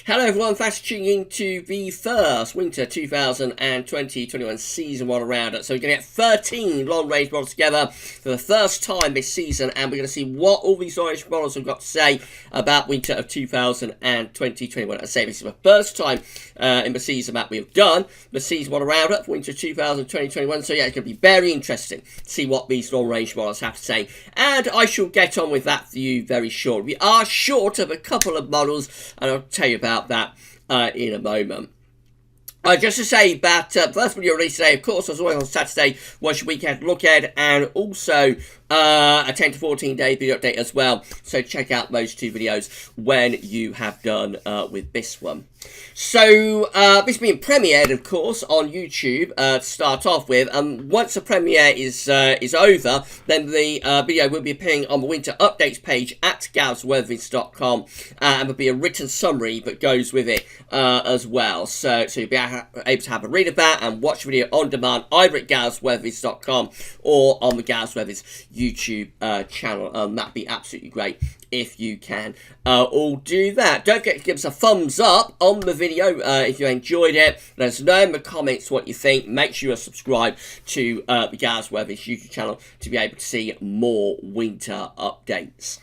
Hello everyone, thanks for tuning in to the first Winter 2020-21 Season 1 Roundup. So we're going to get 13 long-range models together for the first time this season, and we're going to see what all these long-range models have got to say about Winter of 2020-21. I say this is the first time in the season that we've done the Season 1 Roundup for Winter 2020-21, so yeah, it's going to be very interesting to see what these long-range models have to say, and I shall get on with that for you very shortly. We are short of a couple of models, and I'll tell you about that in a moment. Just to say that first video release today, of course, as always on Saturday, was your weekend look ahead, and also a 10 to 14 day video update as well. So check out those two videos when you have done with this one. So this being premiered, of course, on YouTube to start off with, and once the premiere is over, then the video will be appearing on the winter updates page at GavsWeatherVids.com, and there'll be a written summary that goes with it as well. So you'll be able to have a read of that and watch the video on demand either at GavsWeatherVids.com or on the GavsWeatherVids YouTube channel. That'd be absolutely great if you can all do that. Don't forget to give us a thumbs up on the video if you enjoyed it. Let us know in the comments what you think. Make sure you're subscribed to the GavsWeatherVids YouTube channel to be able to see more winter updates.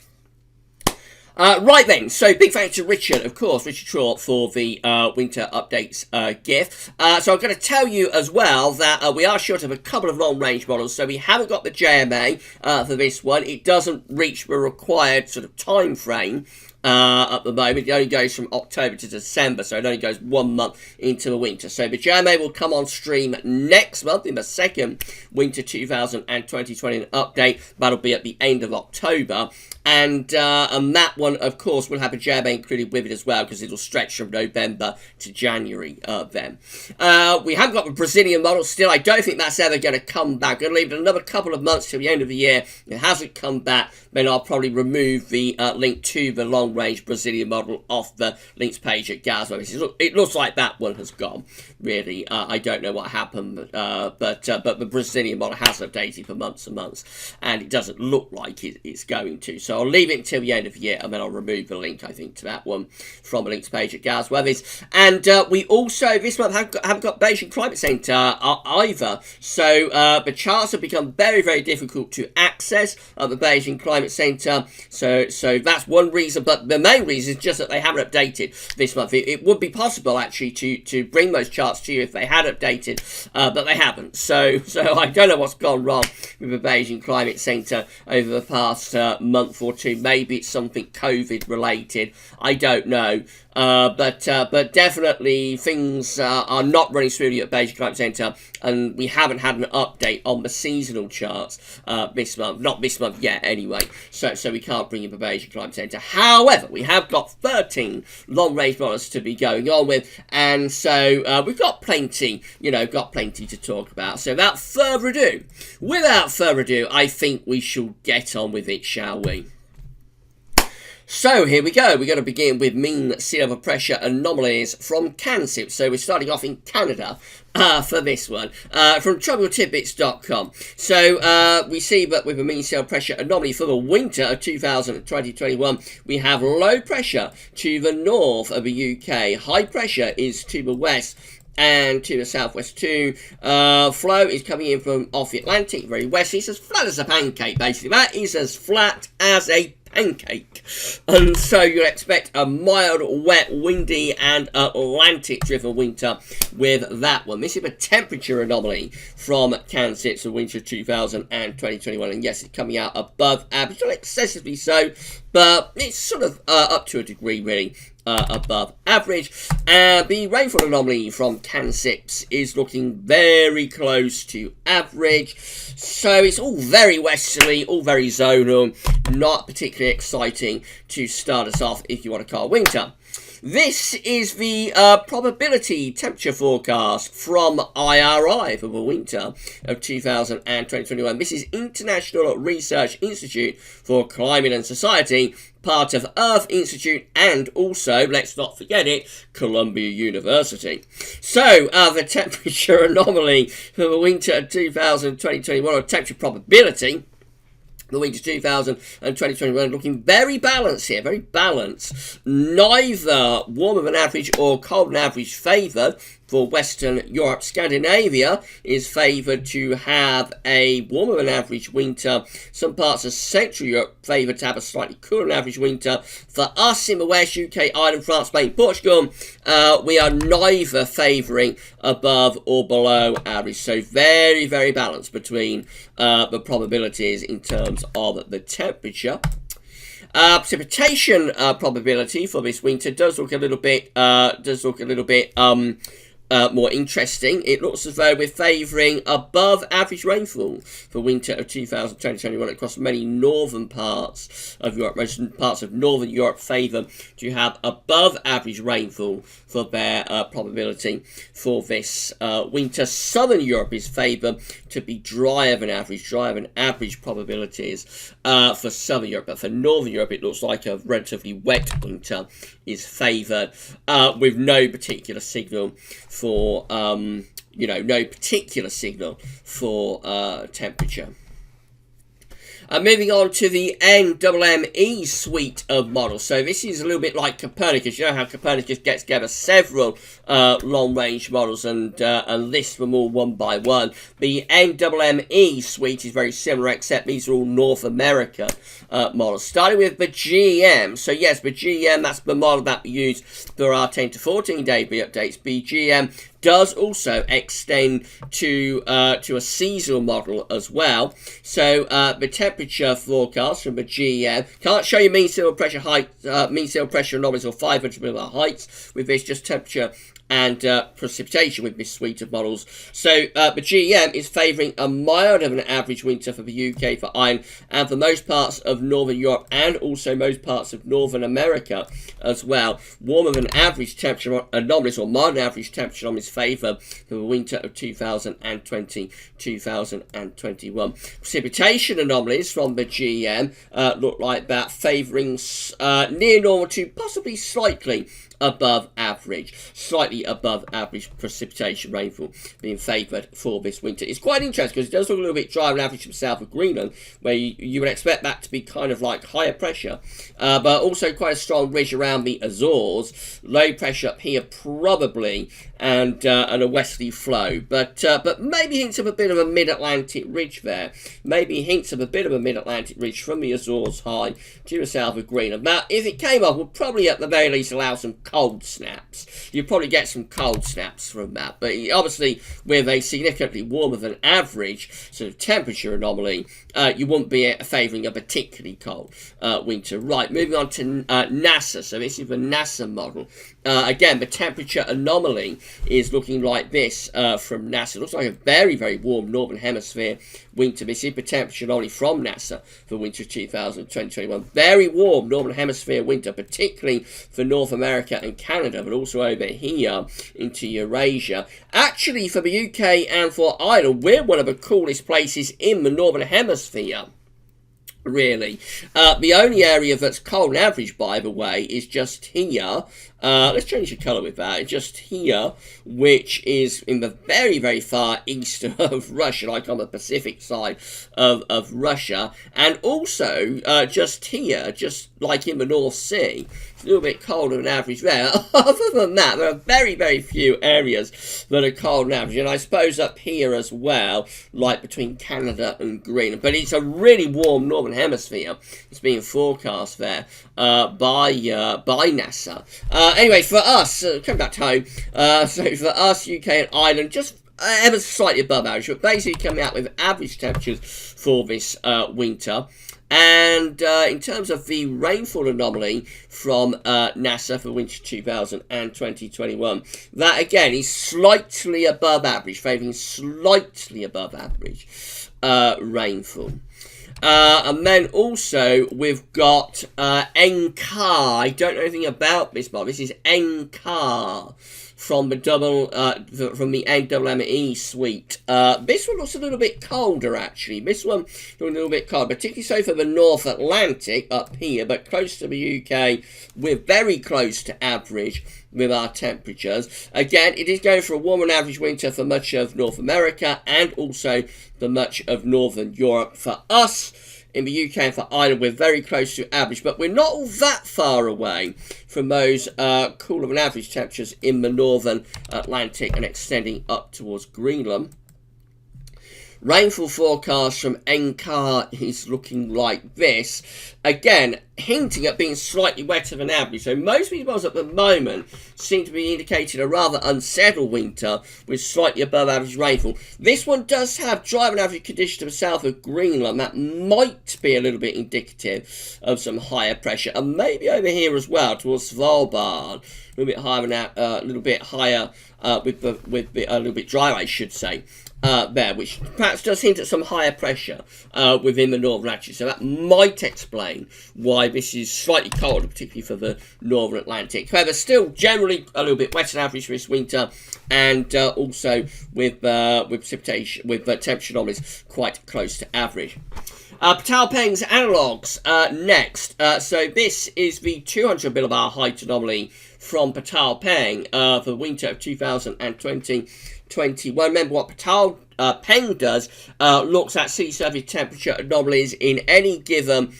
Right then, so big thanks to Richard, of course, Richard Traw, for the winter updates gift. So I'm going to tell you as well that we are short of a couple of long-range models, so we haven't got the JMA for this one. It doesn't reach the required sort of time frame at the moment. It only goes from October to December, so it only goes 1 month into the winter. So the JMA will come on stream next month in the second Winter 2020 update. That'll be at the end of October. And that one, of course, will have a JMA included with it as well, because it'll stretch from November to January then. We haven't got the Brazilian model still. I don't think that's ever going to come back. I'm going to leave it another couple of months till the end of the year. If it hasn't come back, then I'll probably remove the link to the long-range Brazilian model off the links page at GavsWeatherVids. It looks like that one has gone, really. I don't know what happened, but the Brazilian model has updated for months and months, and it doesn't look like it's going to. So I'll leave it until the end of the year, and then I'll remove the link, I think, to that one from the links page at GavsWeatherVids. And we also, this month, haven't got Beijing Climate Centre either. So the charts have become very, very difficult to access at the Beijing Climate Centre. So that's one reason, but the main reason is just that they haven't updated this month. It would be possible, actually, to bring those charts to you if they had updated, but they haven't. So I don't know what's gone wrong with the Beijing Climate Centre over the past month or two. Maybe it's something COVID related. I don't know. But definitely things are not running smoothly at Beijing Climate Centre, and we haven't had an update on the seasonal charts this month. Not this month yet, anyway. So we can't bring in the Beijing Climate Centre. However, we have got 13 long-range models to be going on with, and so we've got plenty, to talk about. So without further ado, I think we shall get on with it, shall we? So here we go. We're going to begin with mean sea level pressure anomalies from CanSip. So we're starting off in Canada for this one, from tropicaltidbits.com. So we see that with a mean sea level pressure anomaly for the winter of 2020-21, we have low pressure to the north of the UK. High pressure is to the west and to the southwest too. Flow is coming in from off the Atlantic, very west. It's as flat as a pancake, basically. That is as flat as a pancake. And so you'll expect a mild, wet, windy and Atlantic-driven winter with that one. This is a temperature anomaly from CanSip for winter 2020-21. And yes, it's coming out above average, not excessively so, but it's sort of up to a degree, really. Above average. The rainfall anomaly from CanSip is looking very close to average. So it's all very westerly, all very zonal, not particularly exciting to start us off if you want to call winter. This is the probability temperature forecast from IRI for the winter of 2020-21. This is International Research Institute for Climate and Society, part of Earth Institute, and also, let's not forget it, Columbia University. So, the temperature anomaly for the winter of 2020-21, or temperature probability, The winter 2021 looking very balanced here, very balanced. Neither warmer than average or colder than average favoured for Western Europe. Scandinavia is favoured to have a warmer than average winter. Some parts of Central Europe favoured to have a slightly cooler than average winter. For us in the West, UK, Ireland, France, Spain, Portugal, we are neither favouring above or below average. So very, very balanced between the probabilities in terms of the temperature. Precipitation probability for this winter does look a little bit more interesting. It looks as though we're favouring above average rainfall for winter of 2020-21 across many northern parts of Europe. Most parts of northern Europe favour to have above average rainfall for their probability for this winter. Southern Europe is favoured to be drier than average probabilities for Southern Europe. But for Northern Europe, it looks like a relatively wet winter is favoured with no particular signal for temperature. Moving on to the NWE Suite of models. So this is a little bit like Copernicus. You know how Copernicus gets together several long-range models and lists them all one by one. The NWE Suite is very similar, except these are all North America models. Starting with the GM. So yes, the GM, that's the model that we use for our 10 to 14 day updates. The GM does also extend to a seasonal model as well. So the temperature forecast from the GM can't show you mean sea level pressure anomalies or 500 millimeter heights with this, just temperature and precipitation with this suite of models. So the GEM is favouring a milder than average winter for the UK, for Ireland, and for most parts of Northern Europe, and also most parts of Northern America as well. Warmer than average temperature anomalies or mild than average temperature anomalies favour for the winter of 2020-2021. Precipitation anomalies from the GEM look like that, favouring near normal to possibly slightly above average precipitation rainfall being favoured for this winter. It's quite interesting because it does look a little bit drier than average from south of Greenland, where you would expect that to be kind of like higher pressure, but also quite a strong ridge around the Azores, low pressure up here probably, and a westerly flow, but maybe hints of a bit of a mid-Atlantic ridge there, maybe hints of a bit of a mid-Atlantic ridge from the Azores high to the south of Greenland. Now, if it came up, we'll probably at the very least allow some cold snaps. You'll probably get some cold snaps from that, but obviously with a significantly warmer than average sort of temperature anomaly, you wouldn't be favouring a particularly cold winter. Right, moving on to NASA. So this is the NASA model. Again, the temperature anomaly is looking like this from NASA. It looks like a very, very warm Northern Hemisphere winter. This is the temperature anomaly from NASA for winter 2020-21. Very warm Northern Hemisphere winter, particularly for North America and Canada, but also over here into Eurasia. Actually, for the UK and for Ireland, we're one of the coolest places in the Northern Hemisphere, really. The only area that's cold and average, by the way, is just here. Let's change the colour with that. Just here, which is in the very, very far east of Russia, like on the Pacific side of Russia. And also, just here, just like in the North Sea, it's a little bit colder than average there. Other than that, there are very, very few areas that are cold and average. And I suppose up here as well, like between Canada and Greenland. But it's a really warm Northern Hemisphere. It's being forecast there by NASA. Anyway, for us, coming back to home, so for us, UK and Ireland, just ever slightly above average, but basically coming out with average temperatures for this winter. And in terms of the rainfall anomaly from NASA for winter 2020-21, that again is slightly above average, favouring slightly above average rainfall. And then also we've got NCAR. I don't know anything about this model. This is NCAR from the NWE Suite. This one looks a little bit colder, actually. This one looks a little bit colder, particularly so for the North Atlantic up here, but close to the UK, we're very close to average with our temperatures. Again, it is going for a warmer than average winter for much of North America and also for much of Northern Europe. For us in the UK and for Ireland, we're very close to average, but we're not all that far away from those cooler than average temperatures in the northern Atlantic and extending up towards Greenland. Rainfall forecast from NCAR is looking like this. Again, hinting at being slightly wetter than average. So most of these models at the moment seem to be indicating a rather unsettled winter with slightly above average rainfall. This one does have drier than average conditions to the south of Greenland. That might be a little bit indicative of some higher pressure. And maybe over here as well towards Svalbard. A little bit higher than that, a little bit higher with a little bit drier, I should say. There, which perhaps does hint at some higher pressure within the northern latitude. So that might explain why this is slightly colder, particularly for the northern Atlantic. However, still generally a little bit wetter than average for this winter, and also with precipitation, with temperature anomalies quite close to average. Peng's Analogues next. So this is the 200 millibar height anomaly from Peng for the winter of 2020-21. Remember what Peng does, looks at sea surface temperature anomalies in any given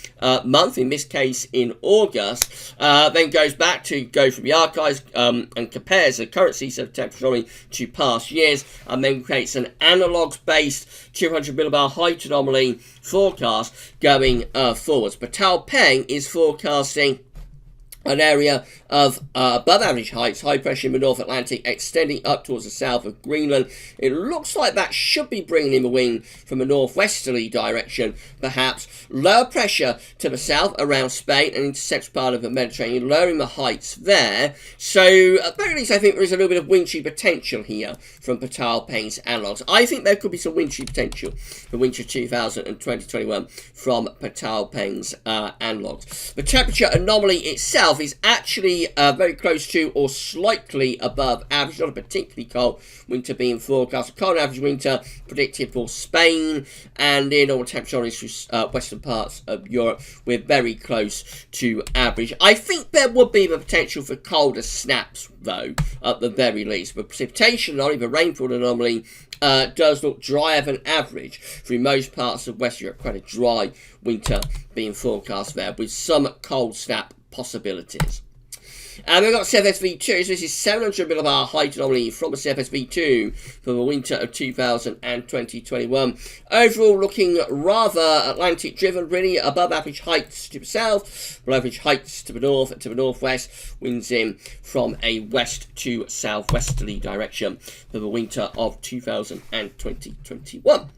month, in this case in August, then goes from the archives and compares the current sea surface temperature anomaly to past years, and then creates an analogues based 200 millibar height anomaly forecast going forwards. Peng is forecasting an area of above average heights, high pressure in the North Atlantic, extending up towards the south of Greenland. It looks like that should be bringing in the wind from a northwesterly direction, perhaps. Lower pressure to the south around Spain and into the central part of the Mediterranean, lowering the heights there. So, at very least, I think there is a little bit of wind shear potential here from Peng's Analogues. I think there could be some wind shear potential for winter 2020-21 from Peng's Analogues. The temperature anomaly itself is actually very close to or slightly above average, not a particularly cold winter being forecast. A cold average winter predicted for Spain and in all temperature anomalies through western parts of Europe. We're very close to average. I think there would be the potential for colder snaps, though, at the very least. But precipitation anomaly, the rainfall anomaly, does look drier than average through most parts of West Europe. Quite a dry winter being forecast there with some cold snap possibilities. And we've got CFSV2, so this is 700 millibar height anomaly from the CFSV2 for the winter of 2020-21. Overall looking rather Atlantic driven, really above average heights to the south, below average heights to the north and to the northwest, winds in from a west to southwesterly direction for the winter of 2020-21.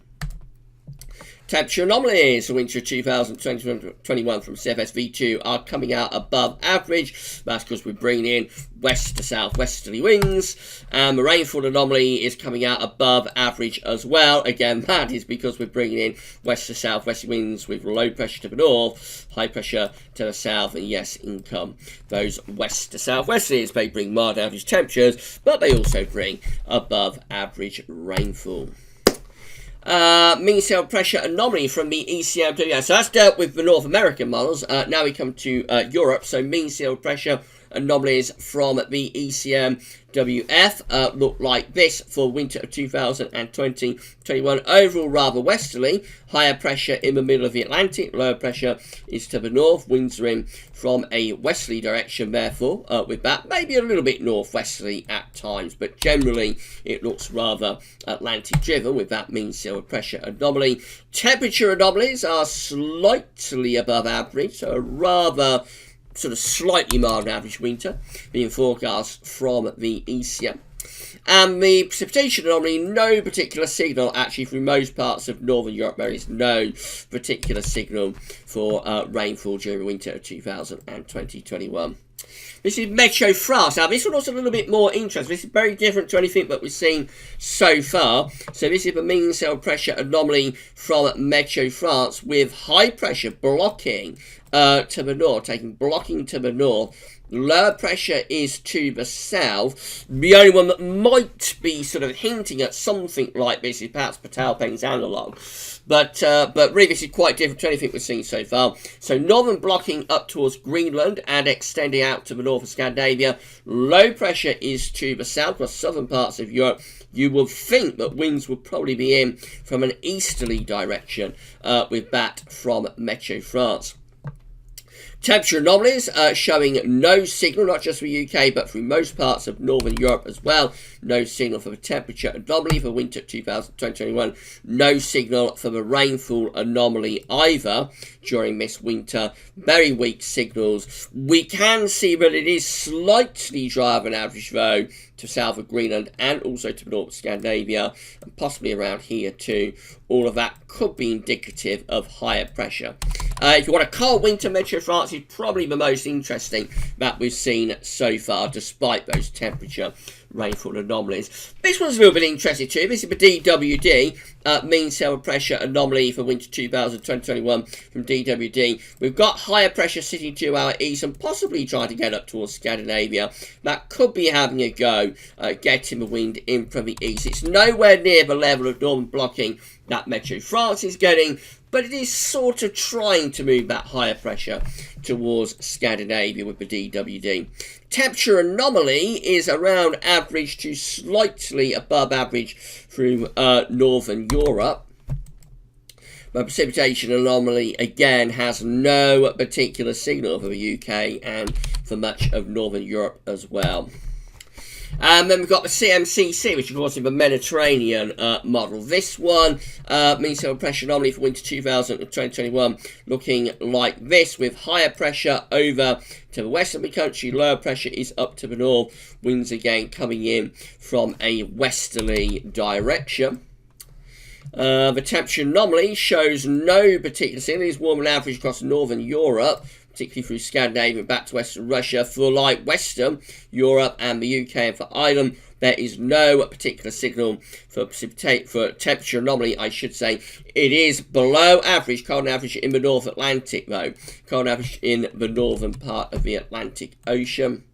Temperature anomalies for winter 2020-21 from CFSV2 are coming out above average. That's because we're bringing in west to southwesterly winds. And the rainfall anomaly is coming out above average as well. Again, that is because we're bringing in west to southwesterly winds with low pressure to the north, high pressure to the south, and yes, in come those west to southwesterlies. They bring mild average temperatures, but they also bring above average rainfall. Mean sail pressure anomaly from the ECMWF. So that's dealt with the North American models. Now we come to Europe. So mean sail pressure anomalies from the ECMWF look like this for winter of 2020-21. Overall rather westerly, higher pressure in the middle of the Atlantic, lower pressure is to the north, winds are in from a westerly direction therefore, with that maybe a little bit northwesterly at times, but generally it looks rather Atlantic driven with that mean sail pressure anomaly. Temperature anomalies are slightly above average, so a rather sort of slightly mild average winter being forecast from the ECM. And the precipitation anomaly, no particular signal actually through most parts of Northern Europe. There is no particular signal for rainfall during the winter of 2020-21. This is Meteo France. Now, this one was a little bit more interesting. This is very different to anything that we've seen so far. So this is the mean sail pressure anomaly from Meteo France with high pressure blocking to the north, blocking to the north Low pressure is to the south. The only one that might be sort of hinting at something like this is perhaps Peng's Analogue. But really this is quite different to anything we've seen so far. So northern blocking up towards Greenland and extending out to the north of Scandinavia. Low pressure is to the south, across southern parts of Europe. You would think that winds would probably be in from an easterly direction with that from Meteo France. Temperature anomalies showing no signal, not just for the UK, but through most parts of Northern Europe as well. No signal for the temperature anomaly for winter 2021. No signal for the rainfall anomaly either during this winter. Very weak signals. We can see that it is slightly drier than average, though, to south of Greenland and also to the north of Scandinavia, and possibly around here too. All of that could be indicative of higher pressure. If you want a cold winter, Meteo France is probably the most interesting that we've seen so far, despite those temperature rainfall anomalies. This one's a little bit interesting too. This is the DWD, mean sea pressure anomaly for winter 2021 from DWD. We've got higher pressure sitting to our east and possibly trying to get up towards Scandinavia. That could be having a go, getting the wind in from the east. It's nowhere near the level of northern blocking that Meteo France is getting, but it is sort of trying to move that higher pressure towards Scandinavia with the DWD. Temperature anomaly is around average to slightly above average through Northern Europe. But precipitation anomaly, again, has no particular signal for the UK and for much of Northern Europe as well. And then we've got the CMCC, which of course is the Mediterranean model. This one means sea pressure anomaly for winter 2021 looking like this, with higher pressure over to the west of the country, lower pressure is up to the north, winds again coming in from a westerly direction. The temperature anomaly shows no particular signal. It is warm on average across northern Europe, particularly through Scandinavia back to western Russia. For like western Europe and the UK and for Ireland, there is no particular signal for temperature anomaly, I should say. It is below average, cold average in the North Atlantic though. Cold average in the northern part of the Atlantic Ocean.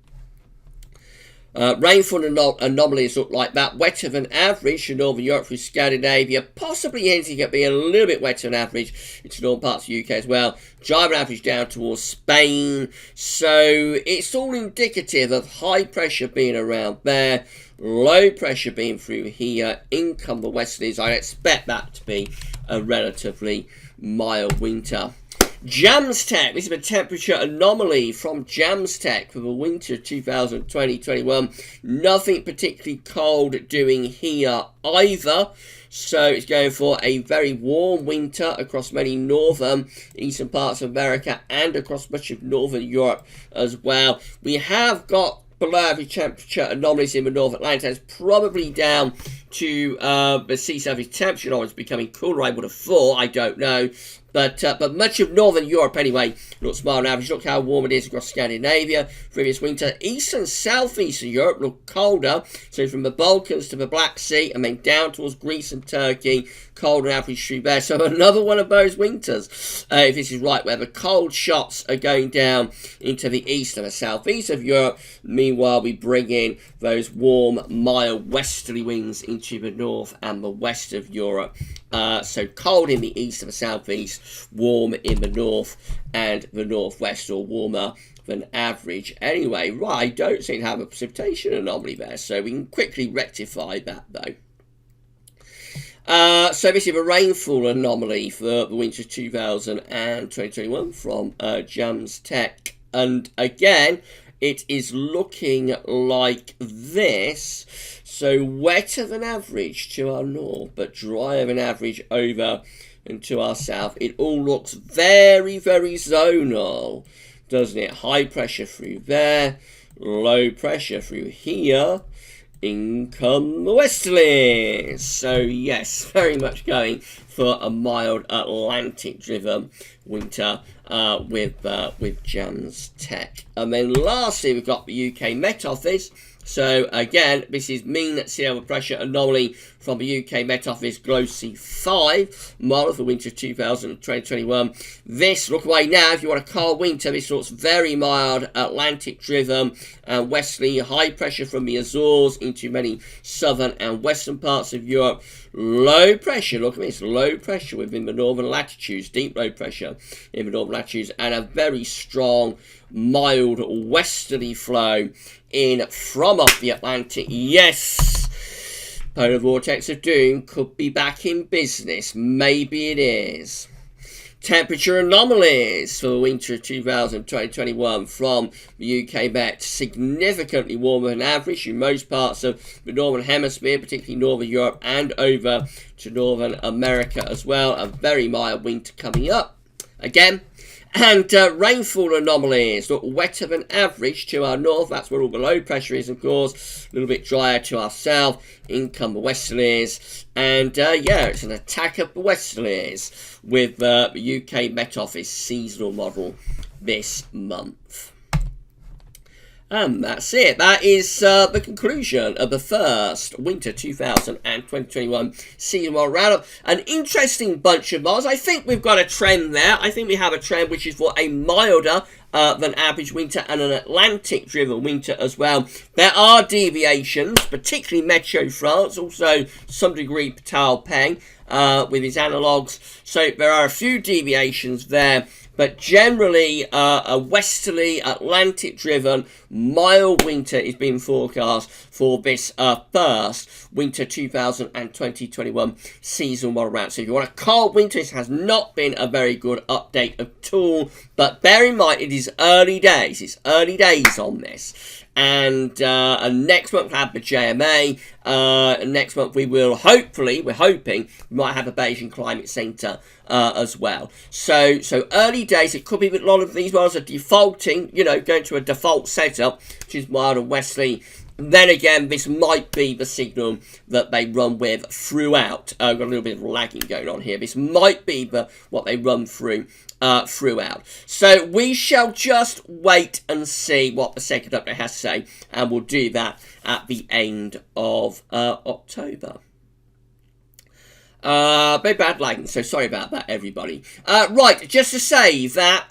Rainfall anomalies look like that. Wetter than average in northern Europe through Scandinavia, possibly hinting at being a little bit wetter than average into northern parts of the UK as well. Dry than average down towards Spain. So it's all indicative of high pressure being around there, low pressure being through here. In come the westerlies. I expect that to be a relatively mild winter. JAMSTEC, this is a temperature anomaly from JAMSTEC for the winter 2020-21. Nothing particularly cold doing here either. So it's going for a very warm winter across many northern, eastern parts of America and across much of northern Europe as well. We have got below average temperature anomalies in the North Atlantic. It's probably down to the sea surface temperature anomalies becoming cooler, I would have thought. I don't know. But much of Northern Europe, anyway, looks mild on average. Look how warm it is across Scandinavia through this winter. East and southeastern Europe look colder. So from the Balkans to the Black Sea and then down towards Greece and Turkey, cold on average through there. So another one of those winters, if this is right, where the cold shots are going down into the east and the southeast of Europe. Meanwhile, we bring in those warm, mild westerly winds into the north and the west of Europe. So cold in the east and the southeast, warm in the north and the northwest, or warmer than average. Anyway, right, I don't seem to have a precipitation anomaly there, so we can quickly rectify that though. So this is a rainfall anomaly for the winter 2021 from JAMSTEC, and again it is looking like this. So wetter than average to our north, but drier than average over and to our south. It all looks very, very zonal, doesn't it? High pressure through there, low pressure through here. In come the westerlies. So yes, very much going for a mild Atlantic-driven winter with Jams Tech. And then lastly, we've got the UK Met Office. So again, this is mean sea level pressure anomaly from the UK Met Office GLOW-C 5 model for winter 2020-21. This, look away now, if you want a cold winter, this looks very mild, Atlantic-driven, and westerly, high pressure from the Azores into many southern and western parts of Europe. Low pressure, look at this, low pressure within the northern latitudes, deep low pressure in the northern latitudes, and a very strong, mild westerly flow in from off the Atlantic. Yes, polar vortex of doom could be back in business. Maybe it is. Temperature anomalies for the winter of 2020-21 from the UK Met. Significantly warmer than average in most parts of the Northern Hemisphere, particularly Northern Europe and over to Northern America as well. A very mild winter coming up. Again, and rainfall anomalies look wetter than average to our north. That's where all the low pressure is, of course. A little bit drier to our south. In come the westerlies. And yeah, it's an attack of the westerlies with the UK Met Office seasonal model this month. And that's it. That is the conclusion of the first winter 2020-21 season model roundup. An interesting bunch of models. I think we've got a trend there. I think we have a trend which is for a milder than average winter and an Atlantic-driven winter as well. There are deviations, particularly Meteo France, also some degree Patal Peng with his analogues. So there are a few deviations there. But generally, a westerly, Atlantic-driven, mild winter is being forecast for this first winter 2020-21 season model round. So if you want a cold winter, this has not been a very good update at all. But bear in mind, it is early days. It's early days on this. And next month we'll have the JMA. Next month we will hopefully, we're hoping, we might have a Beijing Climate Centre as well. So early days, it could be that a lot of these models are defaulting, you know, going to a default setup, which is mild and westerly. Then again, this might be the signal that they run with throughout. Got a little bit of lagging going on here. This might be what they run through throughout. So we shall just wait and see what the second update has to say, and we'll do that at the end of October. Very bad lagging, so sorry about that, everybody. Right, just to say that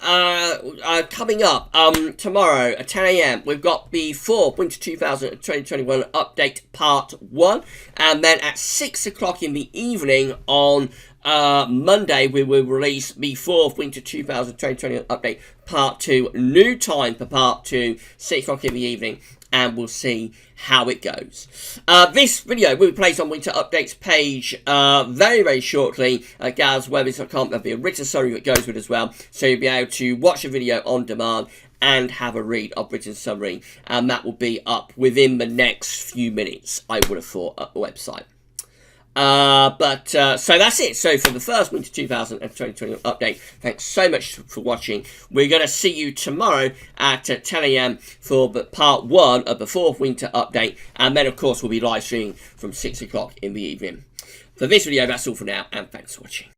coming up tomorrow at 10 AM, we've got the 4th Winter 2020-21 update part 1, and then at 6 o'clock in the evening on Monday, we will release the 4th Winter 2020-21 update part 2. New time for part 2, 6 o'clock in the evening. And we'll see how it goes. This video will be placed on Winter Updates page very, very shortly at GavsWeatherVids.com. There'll be a written summary that goes with it as well. So you'll be able to watch the video on demand and have a read of written summary. And that will be up within the next few minutes, I would have thought, at the website. So that's it. So for the first Winter 2020 update, thanks so much for watching. We're going to see you tomorrow at 10 AM for the part 1 of the 4th Winter update. And then, of course, we'll be live streaming from 6 o'clock in the evening. For this video, that's all for now, and thanks for watching.